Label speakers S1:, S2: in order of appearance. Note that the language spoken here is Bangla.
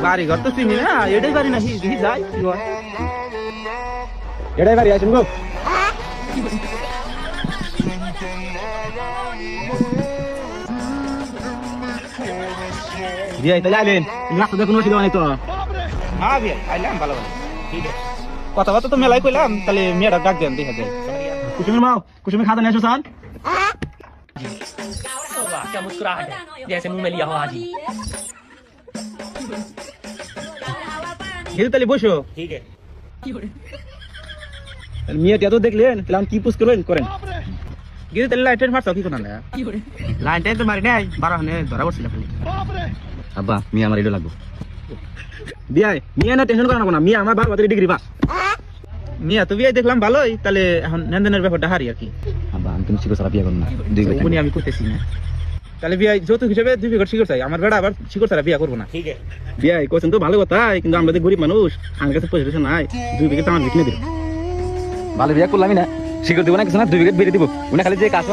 S1: বাড়ি ঘর তো চিনি না, এটাই বাড়ি নাকি যাই
S2: এটাই বাড়ি আসুন গো। বিয়াই তাহলে আইলেন, রাস্তাতে কোনো অসুবিধা নেই তো?
S1: হ্যাঁ ভাই আইলাম ভালো ভালো, ঠিক আছে। কথাবার্তা তো মেলাই কইলাম, তাহলে মেয়েটা ডাক দেন দেখা যায়।
S2: কুসুমের মাও, কুসুমের খাতা নিয়ে আসো স্যার।
S3: वाह क्या मुस्कुराहट है, जैसे मुंह में लिया हो हाजी।
S1: গেলে তাহলে বসো।
S3: ठीक है।
S2: মেয়েটা তো দেখলেন, তাহলে আমি কি পুষ করবেন করেন।
S1: গেলে তাহলে লাইটের মারছো কি কোনা না? লাইনটাই তো মারি নাই, 12 হনে ধরা পড়ছিল খালি।
S2: আব্বা মিয়া আমার এটা লাগবো। বিয়াই মিয়া না টেনশন করা না, মিয়া আমার 12 ডিগ্রি পাস।
S1: মিয়া তো বিয়ে দেখলাম ভালোই, তাহলে এখন লেনদেনের ব্যাপারটা হারি আর কি।
S2: আব্বা আমি তুমি শিখো সারা বিয়া করুন না, 2 বিঘা।
S1: উনি আমি করতেছি না, তাহলে বিয়ে যৌতুক হিসেবে 2 বিঘা শিকড় চাই। আমার বেড়া আবার শিকড় ছাড়া বিয়ে করবো না।
S3: ठीक है।
S2: বিয়াই কোছেন তো ভালো কথা, কিন্তু আমরা তো গরিব মানুষ, আমার কাছে পয়সা টয়সা নাই। 2 বিঘা তো আমার বিক্রি দিল। ভালো বিয়া করলামই না, শিখর দিব না কিছু না, 2 বিঘা বেরিয়ে দিব। উনি খালি যে কাজ